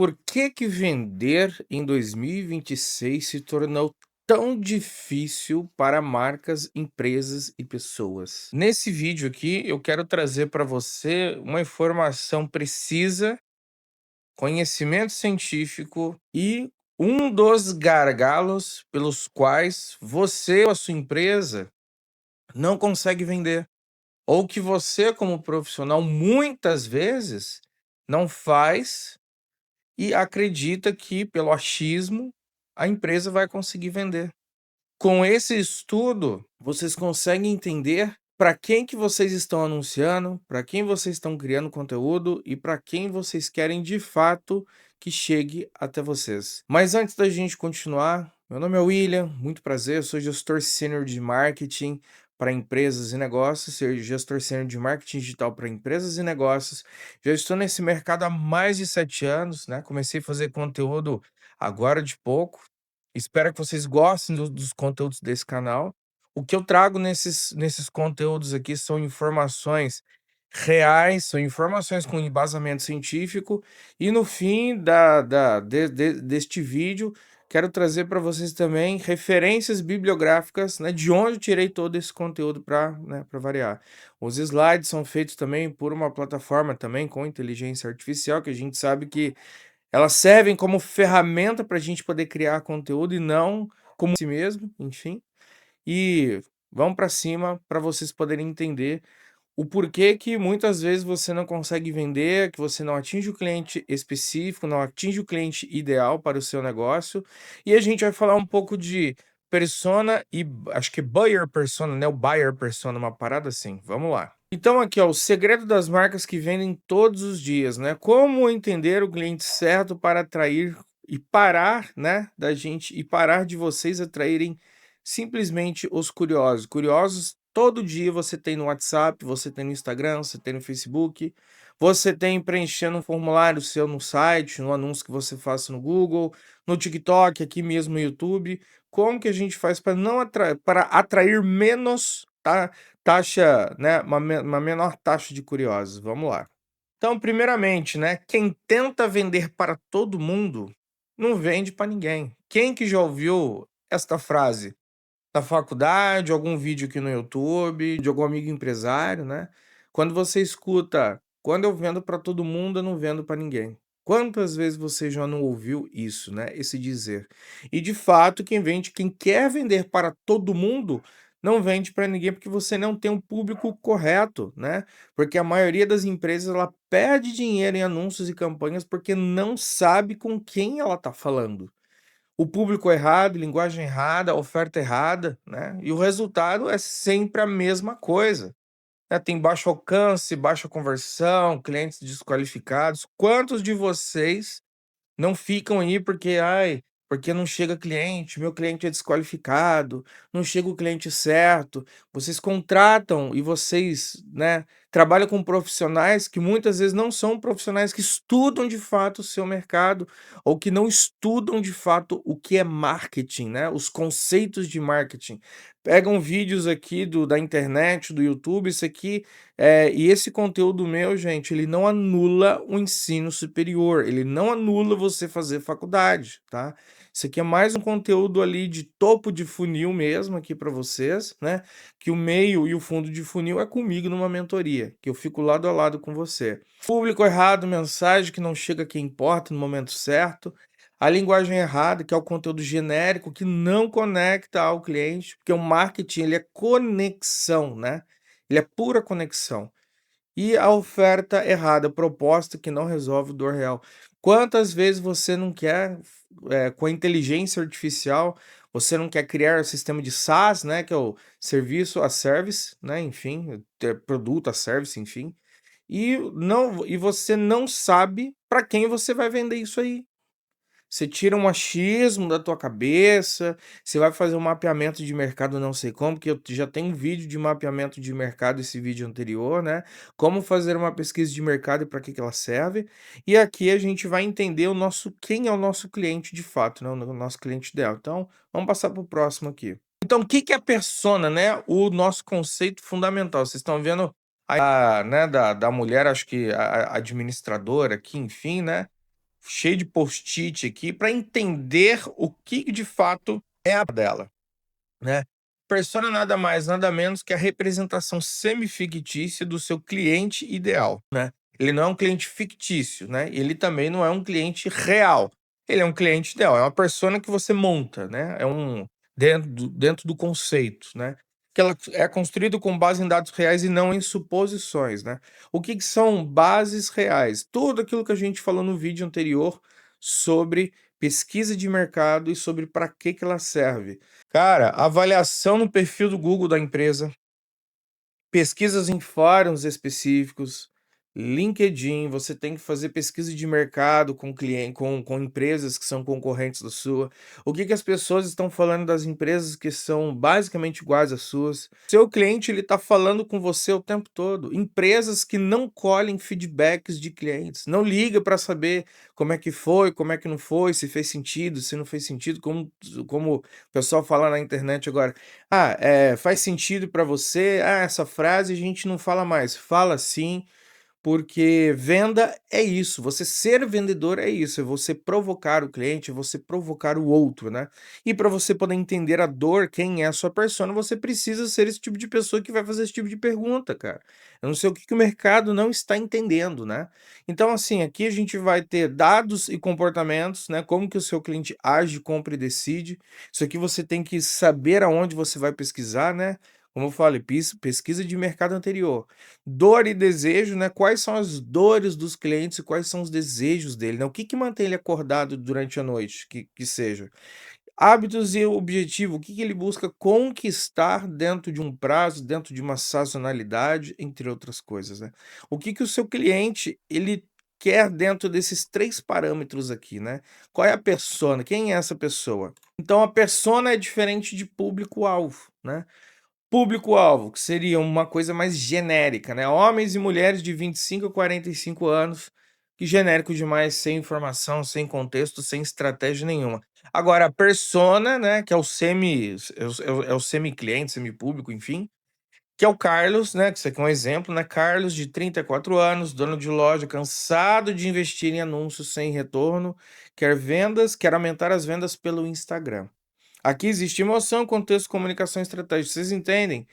Por que que vender em 2026 se tornou tão difícil para marcas, empresas e pessoas? Nesse vídeo aqui, eu quero trazer para você uma informação precisa, conhecimento científico e um dos gargalos pelos quais você ou a sua empresa não consegue vender, ou que você, como profissional, muitas vezes não faz e acredita que, pelo achismo, a empresa vai conseguir vender. Com esse estudo, vocês conseguem entender para quem que vocês estão anunciando, para quem vocês estão criando conteúdo e para quem vocês querem de fato que chegue até vocês. Mas antes da gente continuar, meu nome é William, muito prazer, eu sou gestor sênior de marketing para empresas e negócios, sou gestor sênior de marketing digital para empresas e negócios. Já estou nesse mercado há mais de 7 anos, né? Comecei a fazer conteúdo agora de pouco. Espero que vocês gostem dos conteúdos desse canal. O que eu trago nesses conteúdos aqui são informações reais, são informações com embasamento científico, e no fim deste vídeo, quero trazer para vocês também referências bibliográficas, né, de onde eu tirei todo esse conteúdo para, né, para variar. Os slides são feitos também por uma plataforma também com inteligência artificial, que a gente sabe que elas servem como ferramenta para a gente poder criar conteúdo e não como si mesmo, enfim. E vamos para cima para vocês poderem entender o porquê que muitas vezes você não consegue vender, que você não atinge o cliente específico, não atinge o cliente ideal para o seu negócio. E a gente vai falar um pouco de persona e acho que buyer persona, né? O buyer persona, uma parada assim. Vamos lá. Então aqui, ó, o segredo das marcas que vendem todos os dias, né? Como entender o cliente certo para atrair e parar, né, da gente e parar de vocês atraírem simplesmente os curiosos. Curiosos todo dia você tem no WhatsApp, você tem no Instagram, você tem no Facebook, você tem preenchendo um formulário seu no site, no anúncio que você faça no Google, no TikTok, aqui mesmo no YouTube. Como que a gente faz para não para atrair menos, tá? Taxa, né, uma menor taxa de curiosos, vamos lá. Então, primeiramente, né, quem tenta vender para todo mundo, não vende para ninguém. Quem que já ouviu esta frase? Da faculdade, algum vídeo aqui no YouTube, de algum amigo empresário, né? Quando você escuta: "Quando eu vendo para todo mundo, eu não vendo para ninguém". Quantas vezes você já não ouviu isso, né, esse dizer? E de fato, quem quer vender para todo mundo, não vende para ninguém, porque você não tem um público correto, né? Porque a maioria das empresas, ela perde dinheiro em anúncios e campanhas, porque não sabe com quem ela está falando. O público errado, linguagem errada, oferta errada, né, e o resultado é sempre a mesma coisa, né, tem baixo alcance, baixa conversão, clientes desqualificados. Quantos de vocês não ficam aí porque, ai, porque não chega cliente, meu cliente é desqualificado, não chega o cliente certo. Vocês contratam e vocês, né, trabalham com profissionais que muitas vezes não são profissionais que estudam de fato o seu mercado, ou que não estudam de fato o que é marketing, né, os conceitos de marketing. Pegam vídeos aqui da internet, do YouTube, isso aqui e esse conteúdo meu, gente, ele não anula o ensino superior, ele não anula você fazer faculdade, tá? Isso aqui é mais um conteúdo ali de topo de funil mesmo aqui para vocês, né? Que o meio e o fundo de funil é comigo numa mentoria, que eu fico lado a lado com você. Público errado, mensagem que não chega a quem importa no momento certo. A linguagem errada, que é o conteúdo genérico que não conecta ao cliente, porque o marketing ele é conexão, né? Ele é pura conexão. E a oferta errada, proposta que não resolve dor real. Quantas vezes você não quer, com a inteligência artificial, você não quer criar um sistema de SaaS, né, que é o serviço a service, né, enfim, produto a service, enfim, e você não sabe para quem você vai vender isso aí. Você tira um achismo da tua cabeça, você vai fazer um mapeamento de mercado não sei como, porque eu já tenho um vídeo de mapeamento de mercado, esse vídeo anterior, né, como fazer uma pesquisa de mercado e para que que ela serve. E aqui a gente vai entender quem é o nosso cliente de fato, né, o nosso cliente ideal. Então, vamos passar para o próximo aqui. Então, o que que é persona, né, o nosso conceito fundamental. Vocês estão vendo né, da mulher, acho que a administradora aqui, enfim, né, cheio de post-it aqui para entender o que de fato é a dela, né. Persona nada mais, nada menos que a representação semi-fictícia do seu cliente ideal, né. Ele não é um cliente fictício, né, ele também não é um cliente real. Ele é um cliente ideal, é uma persona que você monta, né, é um dentro do conceito, né, que ela é construído com base em dados reais e não em suposições, né. O que que são bases reais? Tudo aquilo que a gente falou no vídeo anterior sobre pesquisa de mercado e sobre para que ela serve. Cara, avaliação no perfil do Google da empresa, pesquisas em fóruns específicos, LinkedIn, você tem que fazer pesquisa de mercado com cliente, com empresas que são concorrentes da sua. O que que as pessoas estão falando das empresas que são basicamente iguais às suas. Seu cliente ele está falando com você o tempo todo. Empresas que não colhem feedbacks de clientes, não liga para saber como é que foi, como é que não foi, se fez sentido, se não fez sentido, como o pessoal fala na internet agora. Ah, faz sentido para você? Ah, essa frase a gente não fala mais. Fala sim, porque venda é isso, você ser vendedor é isso, é você provocar o cliente, é você provocar o outro, né. E para você poder entender a dor, quem é a sua persona, você precisa ser esse tipo de pessoa que vai fazer esse tipo de pergunta, cara. Eu não sei o que que o mercado não está entendendo, né. Então, assim, aqui a gente vai ter dados e comportamentos, né, como que o seu cliente age, compra e decide. Isso aqui você tem que saber aonde você vai pesquisar, né. Como eu falei, pesquisa de mercado anterior. Dor e desejo, né, quais são as dores dos clientes e quais são os desejos dele, né, o que que mantém ele acordado durante a noite, que seja. Hábitos e objetivo, o que que ele busca conquistar dentro de um prazo, dentro de uma sazonalidade, entre outras coisas, né. O que que o seu cliente, ele quer dentro desses 3 parâmetros aqui, né. Qual é a persona, quem é essa pessoa? Então a persona é diferente de público-alvo, né. Público-alvo, que seria uma coisa mais genérica, né, homens e mulheres de 25 a 45 anos, que genérico demais, sem informação, sem contexto, sem estratégia nenhuma. Agora a persona, né, que é o semi-cliente, semi-público, enfim, que é o Carlos, né, que isso aqui é um exemplo, né, Carlos de 34 anos, dono de loja, cansado de investir em anúncios sem retorno, quer aumentar as vendas pelo Instagram. Aqui existe emoção, contexto, comunicação e estratégia. Vocês entendem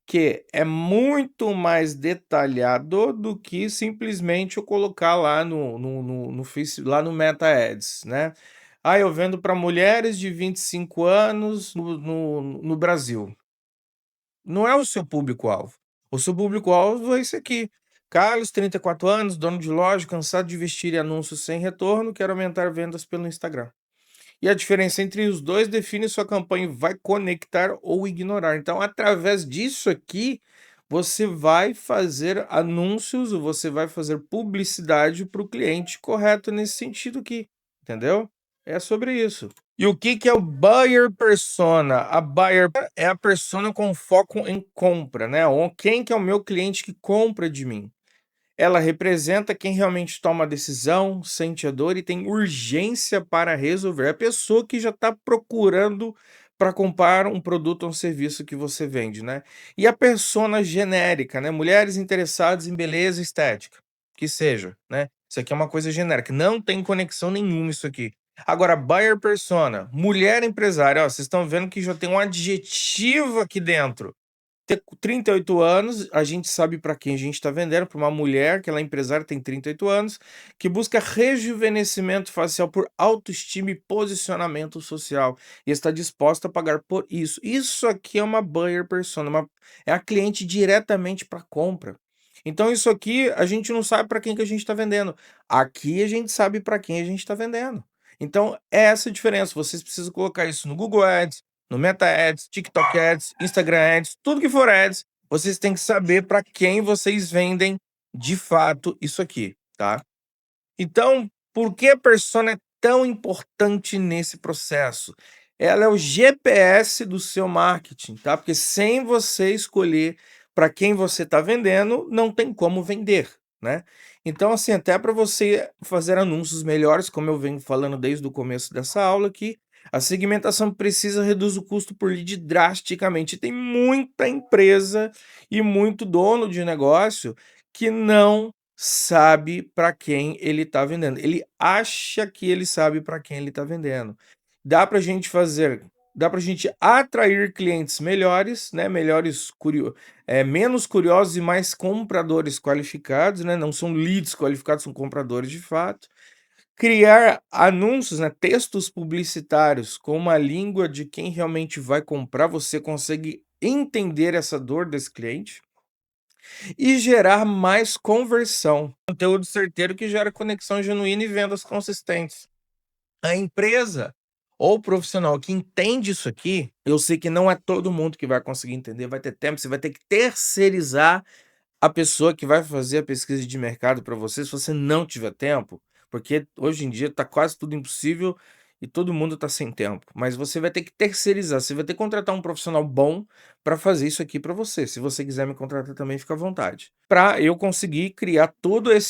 que é muito mais detalhado do que simplesmente eu colocar lá no Face, lá no Meta Ads, né. "Ah, eu vendo para mulheres de 25 anos no Brasil". Não é o seu público-alvo. O seu público-alvo é esse aqui: Carlos, 34 anos, dono de loja, cansado de investir em anúncios sem retorno, quer aumentar vendas pelo Instagram. E a diferença entre os 2 define sua campanha vai conectar ou ignorar. Então, através disso aqui, você vai fazer anúncios, ou você vai fazer publicidade para o cliente correto nesse sentido aqui, entendeu? É sobre isso. E o que que é o buyer persona? A buyer é a persona com foco em compra, né? Quem que é o meu cliente que compra de mim? Ela representa quem realmente toma a decisão, sente a dor e tem urgência para resolver. É a pessoa que já está procurando para comprar um produto ou um serviço que você vende, né. E a persona genérica, né, mulheres interessadas em beleza e estética, que seja, né. Isso aqui é uma coisa genérica, não tem conexão nenhuma isso aqui. Agora, buyer persona, mulher empresária, ó, vocês estão vendo que já tem um adjetivo aqui dentro. Ter 38 anos, a gente sabe para quem a gente está vendendo, para uma mulher que ela é empresária, tem 38 anos, que busca rejuvenescimento facial por autoestima e posicionamento social, e está disposta a pagar por isso. Isso aqui é uma buyer persona, é a cliente diretamente para compra. Então isso aqui a gente não sabe para quem que a gente está vendendo. Aqui a gente sabe para quem a gente está vendendo. Então é essa a diferença, vocês precisam colocar isso no Google Ads, no Meta Ads, TikTok Ads, Instagram Ads, tudo que for Ads, vocês têm que saber para quem vocês vendem de fato isso aqui, tá? Então, por que a persona é tão importante nesse processo? Ela é o GPS do seu marketing, tá? Porque sem você escolher para quem você está vendendo, não tem como vender, né? Então, assim, até para você fazer anúncios melhores, como eu venho falando desde o começo dessa aula aqui, a segmentação precisa reduzir o custo por lead drasticamente. Tem muita empresa e muito dono de negócio que não sabe para quem ele está vendendo. Ele acha que ele sabe para quem ele está vendendo. Dá para a gente fazer, dá para a gente atrair clientes melhores, né? Menos curiosos e mais compradores qualificados, né? Não são leads qualificados, são compradores de fato. Criar anúncios, né? Textos publicitários com uma língua de quem realmente vai comprar. Você consegue entender essa dor desse cliente e gerar mais conversão. Conteúdo certeiro que gera conexão genuína e vendas consistentes. A empresa ou o profissional que entende isso aqui, eu sei que não é todo mundo que vai conseguir entender, vai ter tempo, você vai ter que terceirizar a pessoa que vai fazer a pesquisa de mercado para você, se você não tiver tempo, porque hoje em dia está quase tudo impossível e todo mundo está sem tempo. Mas você vai ter que terceirizar, você vai ter que contratar um profissional bom para fazer isso aqui para você. Se você quiser me contratar também, fica à vontade. Para eu conseguir criar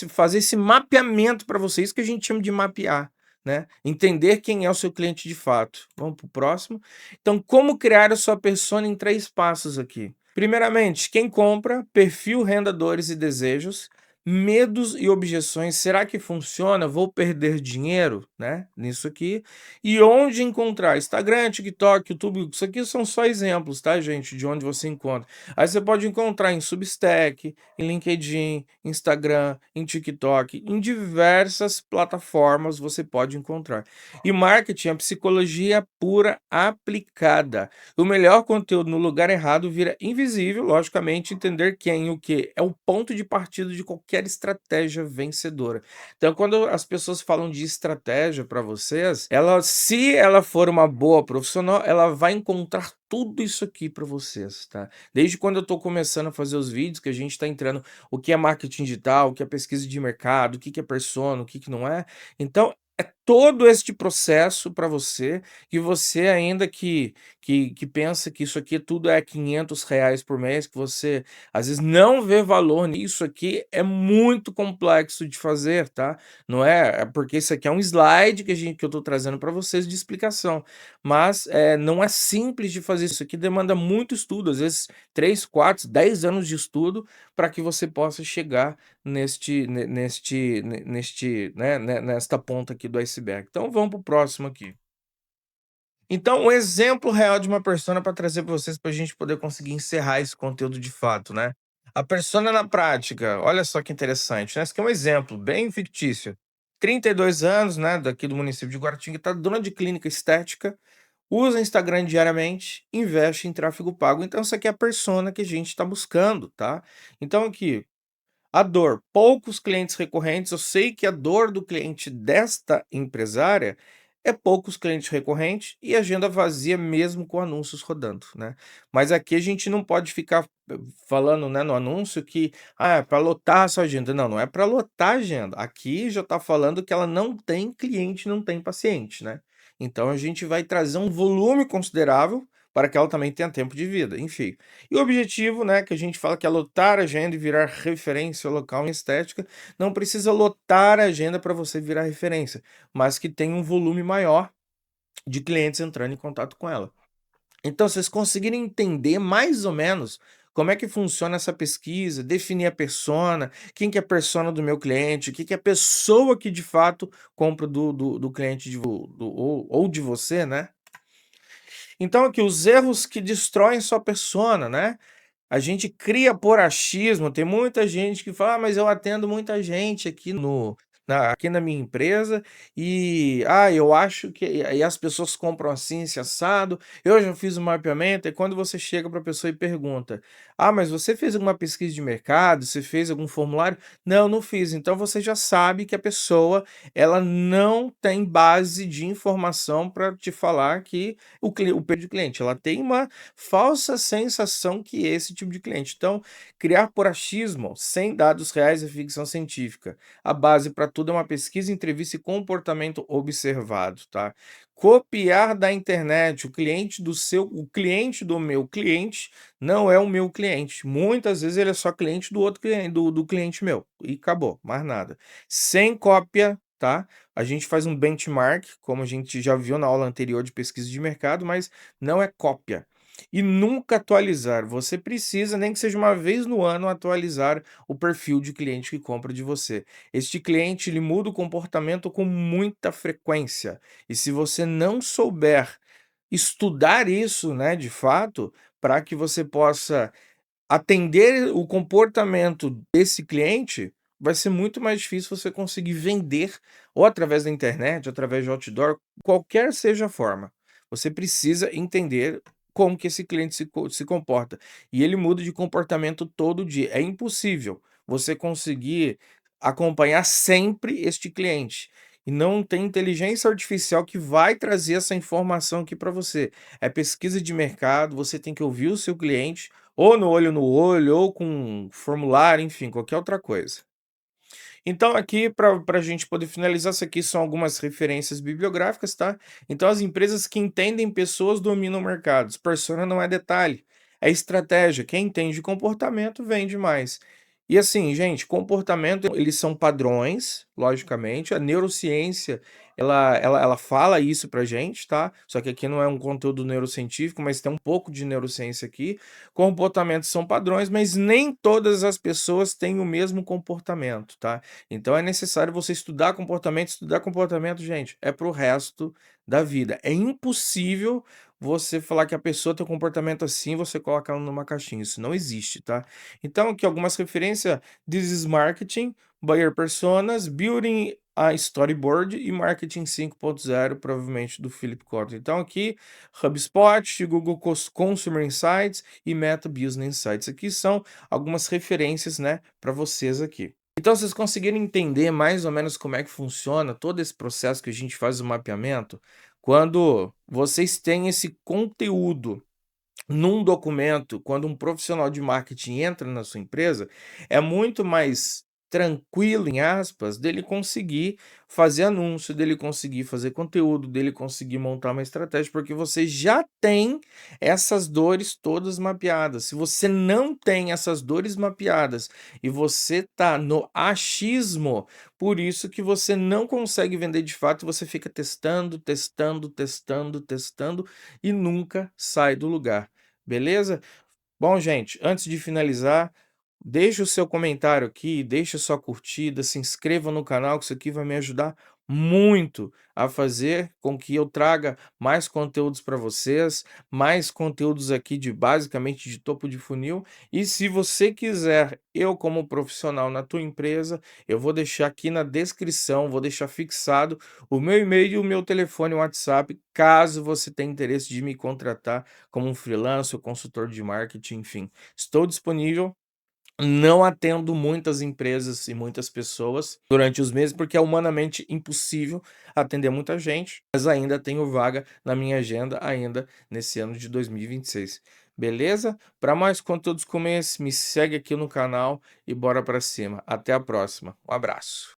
fazer esse mapeamento para você, isso que a gente chama de mapear, né? Entender quem é o seu cliente de fato. Vamos para o próximo. Então, como criar a sua persona em 3 passos aqui. Primeiramente, quem compra, perfil, rendadores e desejos, medos e objeções. Será que funciona? Vou perder dinheiro, né? Nisso aqui. E onde encontrar? Instagram, TikTok, YouTube. Isso aqui são só exemplos, tá, gente? De onde você encontra. Aí você pode encontrar em Substack, em LinkedIn, Instagram, em TikTok, em diversas plataformas você pode encontrar. E marketing é psicologia pura aplicada. O melhor conteúdo no lugar errado vira invisível, logicamente, entender quem e o que é o ponto de partida de qualquer estratégia vencedora. Então, quando as pessoas falam de estratégia para vocês, se ela for uma boa profissional, ela vai encontrar tudo isso aqui para vocês, tá? Desde quando eu estou começando a fazer os vídeos, que a gente está entrando o que é marketing digital, o que é pesquisa de mercado, o que é persona, o que não é. Então, é todo este processo para você, que você ainda que pensa que isso aqui tudo é R$ 500 por mês, que você às vezes não vê valor nisso aqui, é muito complexo de fazer, tá? Não é porque isso aqui é um slide que eu estou trazendo para vocês de explicação, mas não é simples de fazer. Isso aqui demanda muito estudo, às vezes 3, 4, 10 anos de estudo para que você possa chegar nesta ponta aqui do iceberg. Então vamos para o próximo aqui. Então, um exemplo real de uma persona para trazer para vocês, para a gente poder conseguir encerrar esse conteúdo de fato, né? A persona na prática, olha só que interessante, né? Esse aqui é um exemplo bem fictício. 32 anos, né, daqui do município de Guaratinguetá, dona de clínica estética, usa Instagram diariamente, investe em tráfego pago. Então, isso aqui é a persona que a gente está buscando, tá? Então, aqui, a dor, poucos clientes recorrentes. Eu sei que a dor do cliente desta empresária é poucos clientes recorrentes e agenda vazia mesmo com anúncios rodando, né? Mas aqui a gente não pode ficar falando, né, no anúncio que é para lotar a sua agenda. Não, não é para lotar a agenda. Aqui já está falando que ela não tem cliente, não tem paciente, né? Então a gente vai trazer um volume considerável para que ela também tenha tempo de vida, enfim. E o objetivo, né, que a gente fala que é lotar a agenda e virar referência local em estética, não precisa lotar a agenda para você virar referência, mas que tenha um volume maior de clientes entrando em contato com ela. Então, vocês conseguirem entender mais ou menos como é que funciona essa pesquisa, definir a persona, quem que é a persona do meu cliente, o que que é a pessoa que de fato compra do cliente ou de você, né? Então, aqui, os erros que destroem sua persona, né? A gente cria por achismo, tem muita gente que fala: mas eu atendo muita gente aqui aqui na minha empresa e, eu acho que e as pessoas compram assim, esse assado, eu já fiz um mapeamento", e quando você chega para a pessoa e pergunta: "Ah, mas você fez alguma pesquisa de mercado? Você fez algum formulário?" "Não, não fiz", então você já sabe que a pessoa, ela não tem base de informação para te falar que o perfil de cliente, ela tem uma falsa sensação que esse tipo de cliente. Então, criar por achismo, sem dados reais é ficção científica. A base para tudo é uma pesquisa, entrevista e comportamento observado, tá? Copiar da internet, o cliente do meu cliente não é o meu cliente. Muitas vezes ele é só cliente do outro cliente, do cliente meu. E acabou, mais nada. Sem cópia, tá? A gente faz um benchmark, como a gente já viu na aula anterior de pesquisa de mercado, mas não é cópia. e nunca atualizar. Você precisa, nem que seja uma vez no ano, atualizar o perfil de cliente que compra de você. Este cliente, ele muda o comportamento com muita frequência, e se você não souber estudar isso, né, de fato, para que você possa atender o comportamento desse cliente, vai ser muito mais difícil você conseguir vender, ou através da internet, ou através de outdoor, qualquer seja a forma. Você precisa entender como que esse cliente se comporta. E ele muda de comportamento todo dia. É impossível você conseguir acompanhar sempre este cliente. E não tem inteligência artificial que vai trazer essa informação aqui para você. É pesquisa de mercado, você tem que ouvir o seu cliente, ou no olho, ou com um formulário, enfim, qualquer outra coisa. Então aqui, para a gente poder finalizar, isso aqui são algumas referências bibliográficas, tá? Então as empresas que entendem pessoas dominam mercados. Persona não é detalhe, é estratégia. Quem entende comportamento vende mais. E assim, gente, comportamento, eles são padrões, logicamente. A neurociência, ela fala isso pra gente, tá? Só que aqui não é um conteúdo neurocientífico, mas tem um pouco de neurociência aqui. Comportamentos são padrões, mas nem todas as pessoas têm o mesmo comportamento, tá? Então é necessário você estudar comportamento, gente, é para o resto da vida. É impossível você falar que a pessoa tem um comportamento assim, você coloca ela numa caixinha, isso não existe, tá? Então aqui algumas referências: This is Marketing, Buyer Personas, Building a Storyboard e Marketing 5.0, provavelmente do Philip Kotler. Então aqui, HubSpot, Google Consumer Insights e Meta Business Insights. Aqui são algumas referências, né, para vocês aqui. Então, vocês conseguiram entender mais ou menos como é que funciona todo esse processo que a gente faz o mapeamento? Quando vocês têm esse conteúdo num documento, quando um profissional de marketing entra na sua empresa, é muito mais tranquilo, em aspas, dele conseguir fazer anúncio, dele conseguir fazer conteúdo, dele conseguir montar uma estratégia, porque você já tem essas dores todas mapeadas. Se você não tem essas dores mapeadas e você tá no achismo, por isso que você não consegue vender de fato, você fica testando, testando, testando, testando e nunca sai do lugar. Beleza? Bom, gente, antes de finalizar, deixe o seu comentário aqui, deixe a sua curtida, se inscreva no canal, que isso aqui vai me ajudar muito a fazer com que eu traga mais conteúdos para vocês, mais conteúdos aqui de basicamente de topo de funil. E se você quiser, eu como profissional na tua empresa, eu vou deixar aqui na descrição, vou deixar fixado o meu e-mail e o meu telefone WhatsApp, caso você tenha interesse de me contratar como um freelancer, consultor de marketing, enfim. Estou disponível. Não atendo muitas empresas e muitas pessoas durante os meses, porque é humanamente impossível atender muita gente, mas ainda tenho vaga na minha agenda ainda nesse ano de 2026. Beleza? Para mais conteúdos como esse, me segue aqui no canal e bora para cima. Até a próxima. Um abraço.